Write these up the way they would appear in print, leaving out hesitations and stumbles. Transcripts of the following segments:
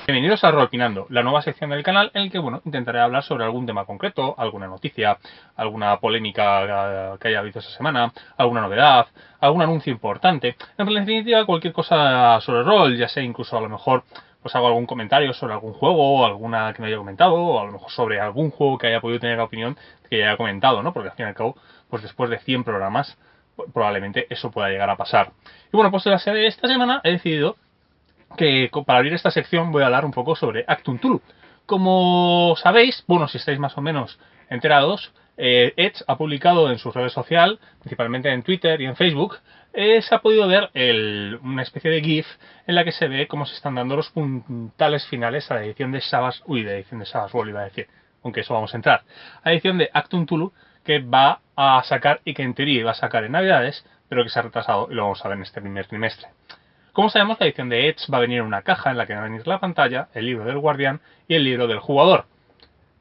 Bienvenidos a Rolpinando, la nueva sección del canal en el que, bueno, intentaré hablar sobre algún tema concreto, alguna noticia, alguna polémica que haya habido esa semana, alguna novedad, algún anuncio importante. En definitiva, cualquier cosa sobre rol, ya sea incluso a lo mejor pues hago algún comentario sobre algún juego, alguna que me haya comentado, o a lo mejor sobre algún juego que haya podido tener la opinión que ya haya comentado, ¿no? Porque al fin y al cabo, pues después de 100 programas, probablemente eso pueda llegar a pasar. Y bueno, pues esta semana he decidido que para abrir esta sección voy a hablar un poco sobre Achtung Tulu. Como sabéis, bueno, si estáis más o menos enterados, Edge ha publicado en sus redes sociales, principalmente en Twitter y en Facebook, se ha podido ver una especie de GIF en la que se ve cómo se están dando los puntales finales a la edición de Savage World, iba a decir, aunque eso vamos a entrar, a la edición de Achtung Tulu, que va a sacar y que en teoría iba a sacar en Navidades, pero que se ha retrasado y lo vamos a ver en este primer trimestre. Como sabemos, la edición de Edge va a venir en una caja en la que va a venir la pantalla, el libro del guardián y el libro del jugador.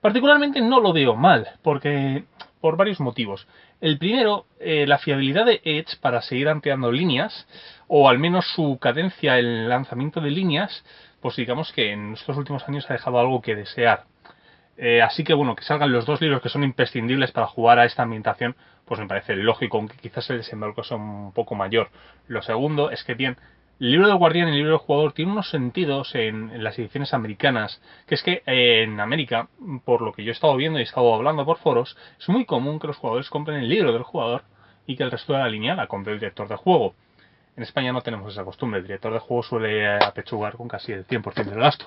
Particularmente no lo veo mal, porque por varios motivos. El primero, la fiabilidad de Edge para seguir ampliando líneas, o al menos su cadencia en el lanzamiento de líneas, pues digamos que en estos últimos años ha dejado algo que desear. Así que bueno, que salgan los dos libros que son imprescindibles para jugar a esta ambientación, pues me parece lógico, aunque quizás el desembarco sea un poco mayor. Lo segundo es que bien, el libro del guardián y el libro del jugador tienen unos sentidos en las ediciones americanas, que es que en América, por lo que yo he estado viendo y he estado hablando por foros, es muy común que los jugadores compren el libro del jugador y que el resto de la línea la compre el director de juego. En España no tenemos esa costumbre, el director de juego suele apechugar con casi el 100% del gasto.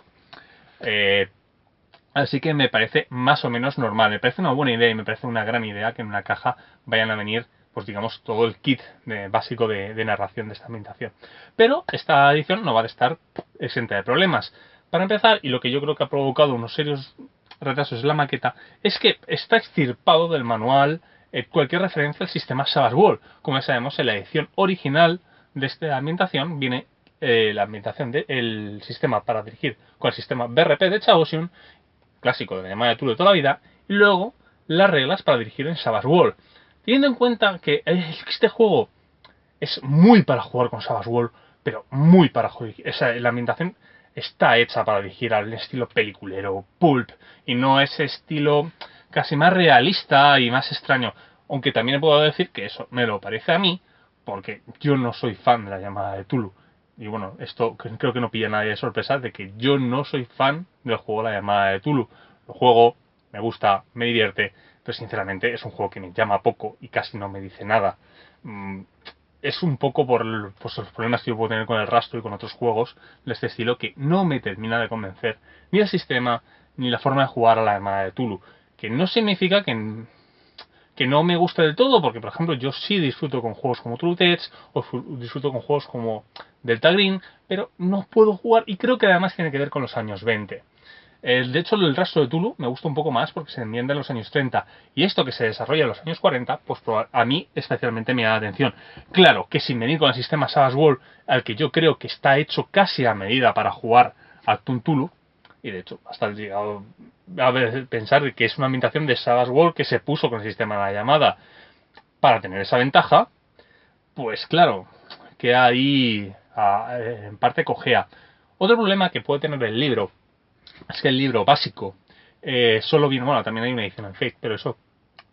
Así que me parece más o menos normal, me parece una buena idea y me parece una gran idea que en una caja vayan a venir, pues digamos, todo el kit básico de narración de esta ambientación. Pero esta edición no va a estar exenta de problemas. Para empezar, y lo que yo creo que ha provocado unos serios retrasos en la maqueta, es que está extirpado del manual cualquier referencia al sistema Savage World. Como ya sabemos, en la edición original de esta ambientación viene la ambientación del sistema para dirigir con el sistema BRP de Chaosium, clásico de la llamada de Tulu de toda la vida, y luego las reglas para dirigir en Savage World. Teniendo en cuenta que este juego es muy para jugar con Savage World, pero muy para jugar. La ambientación está hecha para dirigir al estilo peliculero, pulp, y no ese estilo casi más realista y más extraño. Aunque también puedo decir que eso me lo parece a mí, porque yo no soy fan de la llamada de Tulu. Y bueno, esto creo que no pilla a nadie de sorpresa de que yo no soy fan del juego La llamada de Tulu. Lo juego, me gusta, me divierte, pero sinceramente es un juego que me llama poco y casi no me dice nada. Es un poco por pues, los problemas que yo puedo tener con el rastro y con otros juegos de este estilo que no me termina de convencer ni el sistema ni la forma de jugar a la llamada de Tulu. Que no significa que no me guste del todo, porque por ejemplo yo sí disfruto con juegos como True Tech o disfruto con juegos como Delta Green, pero no puedo jugar y creo que además tiene que ver con los años 20. De hecho, el rastro de Tulu me gusta un poco más porque se ambienta en los años 30 y esto que se desarrolla en los años 40, pues a mí especialmente me da la atención. Claro que sin venir con el sistema Savage World, al que yo creo que está hecho casi a medida para jugar a Tulu, y de hecho hasta he llegado a pensar que es una ambientación de Savage World que se puso con el sistema de la llamada para tener esa ventaja, pues claro, que ahí en parte cojea. Otro problema que puede tener el libro es que el libro básico solo viene, bueno, también hay una edición en Fate, pero eso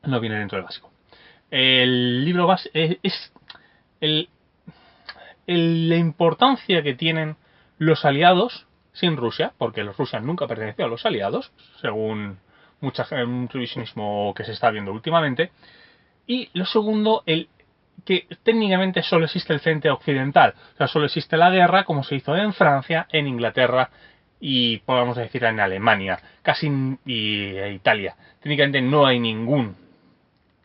no viene dentro del básico. El libro básico es el, la importancia que tienen los aliados sin Rusia, porque los Rusia nunca perteneció a los aliados, según un revisionismo que se está viendo últimamente. Y lo segundo, que técnicamente solo existe el frente occidental, o sea, solo existe la guerra como se hizo en Francia, en Inglaterra y podemos decir en Alemania, casi e Italia. Técnicamente no hay ningún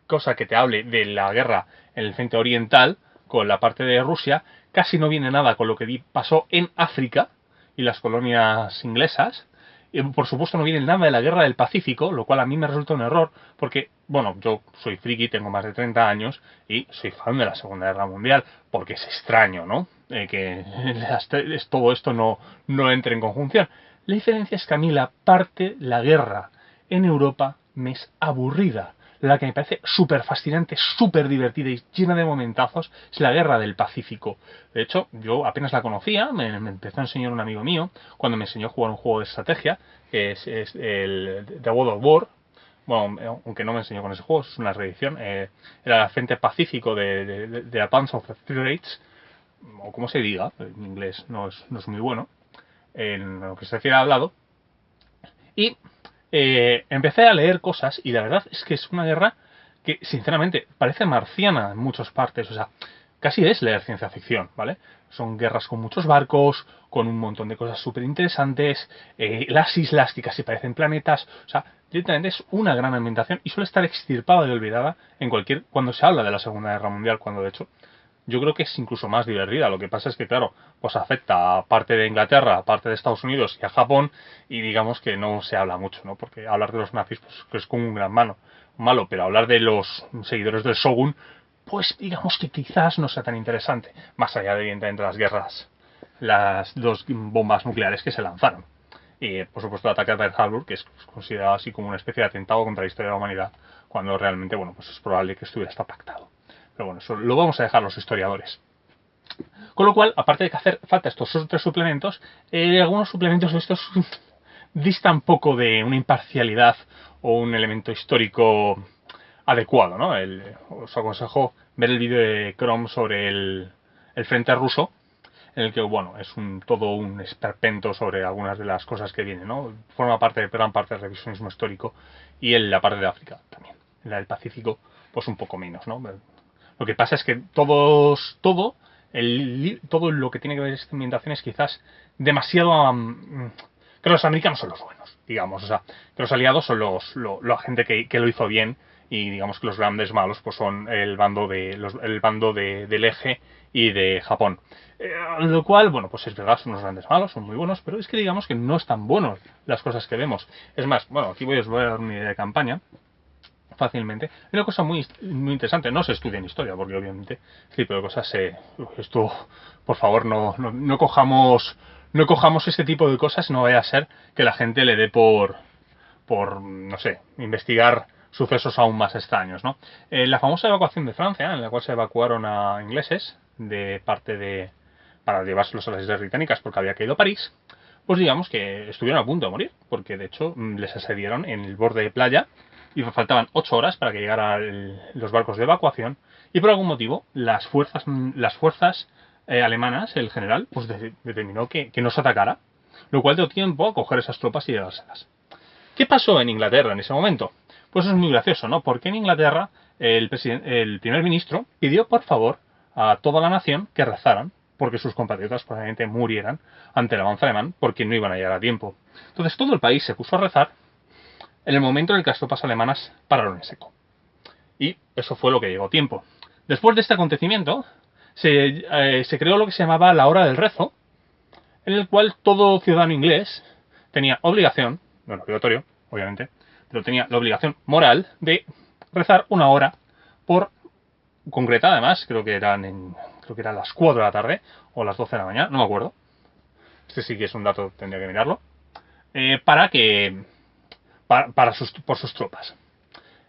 cosa que te hable de la guerra en el frente oriental con la parte de Rusia, casi no viene nada con lo que pasó en África y las colonias inglesas. Y por supuesto no viene nada de la guerra del Pacífico, lo cual a mí me resulta un error, porque, bueno, yo soy friki, tengo más de 30 años y soy fan de la Segunda Guerra Mundial, porque es extraño, ¿no? Que todo esto no entre en conjunción. La diferencia es que a mí la parte, la guerra en Europa, me es aburrida. la que me parece súper fascinante, súper divertida y llena de momentazos, es la Guerra del Pacífico. De hecho, yo apenas la conocía, me empezó a enseñar un amigo mío, cuando me enseñó a jugar un juego de estrategia, que es el The World of War. Bueno, aunque no me enseñó con ese juego, es una reedición. Era el Frente Pacífico de Advance of the Three Rates, o como se diga, en inglés no es muy bueno, en lo que se refiere al hablado. Y empecé a leer cosas y la verdad es que es una guerra que sinceramente parece marciana en muchas partes, o sea, casi es leer ciencia ficción, ¿vale? Son guerras con muchos barcos, con un montón de cosas súper interesantes, las islas que casi parecen planetas, o sea, directamente es una gran ambientación y suele estar extirpada y olvidada cuando se habla de la Segunda Guerra Mundial, cuando de hecho yo creo que es incluso más divertida. Lo que pasa es que, claro, pues afecta a parte de Inglaterra, a parte de Estados Unidos y a Japón, y digamos que no se habla mucho, ¿no? Porque hablar de los nazis pues, es como un gran malo, pero hablar de los seguidores del Shogun, pues digamos que quizás no sea tan interesante, más allá de, evidentemente, las guerras, las dos bombas nucleares que se lanzaron. Y, por supuesto, el ataque a Pearl Harbor, que es considerado así como una especie de atentado contra la historia de la humanidad, cuando realmente, bueno, pues es probable que estuviera hasta pactado. Pero bueno, eso lo vamos a dejar los historiadores. Con lo cual, aparte de que hacer falta estos tres suplementos, algunos suplementos de estos distan poco de una imparcialidad o un elemento histórico adecuado, ¿no? Os aconsejo ver el vídeo de Chrome sobre el frente ruso, en el que, bueno, es todo un esperpento sobre algunas de las cosas que vienen, ¿no? Forma gran parte del revisionismo histórico, y en la parte de África también. En la del Pacífico, pues un poco menos, ¿no? Lo que pasa es que todo lo que tiene que ver con esta ambientación es quizás demasiado... que los americanos son los buenos, digamos. O sea, que los aliados son la gente que lo hizo bien, y digamos que los grandes malos pues son el bando del eje y de Japón. Lo cual, bueno, pues es verdad, son los grandes malos, son muy buenos, pero es que digamos que no están buenos las cosas que vemos. Es más, bueno, aquí os voy a dar una idea de campaña fácilmente. Hay una cosa muy interesante, no se estudia en historia, porque obviamente este tipo de cosas esto, por favor, no cojamos este tipo de cosas, no vaya a ser que la gente le dé por no sé, investigar sucesos aún más extraños, ¿no? La famosa evacuación de Francia, en la cual se evacuaron a ingleses para llevárselos a las Islas Británicas porque había caído París, pues digamos que estuvieron a punto de morir, porque de hecho les asediaron en el borde de playa y faltaban 8 horas para que llegaran los barcos de evacuación, y por algún motivo las fuerzas alemanas, el general, pues determinó que no se atacara, lo cual dio tiempo a coger esas tropas y llevárselas. ¿Qué pasó en Inglaterra en ese momento? Pues es muy gracioso, ¿no? Porque en Inglaterra el primer ministro pidió por favor a toda la nación que rezaran porque sus compatriotas probablemente murieran ante el avance alemán, porque no iban a llegar a tiempo. Entonces todo el país se puso a rezar en el momento en el que las tropas alemanas pararon en seco. Y eso fue lo que llegó a tiempo. Después de este acontecimiento, se creó lo que se llamaba la hora del rezo, en el cual todo ciudadano inglés tenía obligación, bueno, obligatorio, obviamente, pero tenía la obligación moral de rezar una hora por concreta, además, creo que eran las 4 de la tarde o las 12 de la mañana, no me acuerdo. Este sí que es un dato, tendría que mirarlo. Por sus tropas.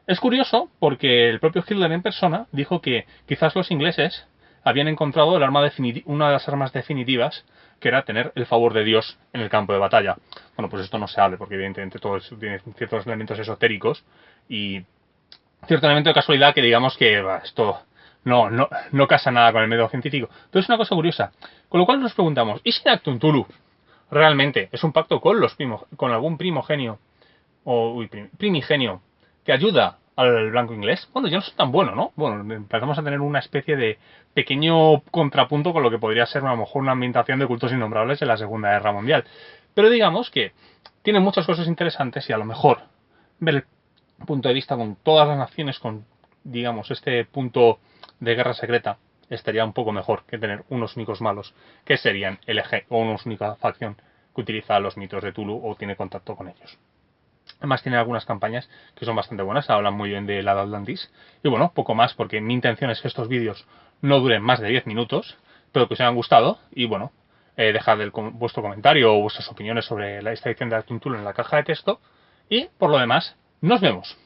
Es curioso porque el propio Hitler en persona dijo que quizás los ingleses habían encontrado una de las armas definitivas, que era tener el favor de Dios en el campo de batalla. Bueno, pues esto no se hable porque evidentemente todo eso tiene ciertos elementos esotéricos y cierto elemento de casualidad que digamos que esto no casa nada con el método científico. Pero es una cosa curiosa. Con lo cual nos preguntamos, ¿y si Acton Tulu realmente es un pacto con algún primigenio que ayuda al blanco inglés? Bueno, ya no es tan bueno, ¿no? Bueno, empezamos a tener una especie de pequeño contrapunto con lo que podría ser a lo mejor una ambientación de cultos innombrables en la Segunda Guerra Mundial. Pero digamos que tiene muchas cosas interesantes, y a lo mejor ver el punto de vista con todas las naciones, con, digamos, este punto de guerra secreta, estaría un poco mejor que tener unos únicos malos, que serían el eje, o una única facción que utiliza los mitos de Tulu o tiene contacto con ellos. Además tiene algunas campañas que son bastante buenas, hablan muy bien de la de Atlantis. Y bueno, poco más, porque mi intención es que estos vídeos no duren más de 10 minutos, pero que os hayan gustado. Y bueno, dejad vuestro comentario o vuestras opiniones sobre esta edición de Acton Tulu en la caja de texto. Y por lo demás, nos vemos.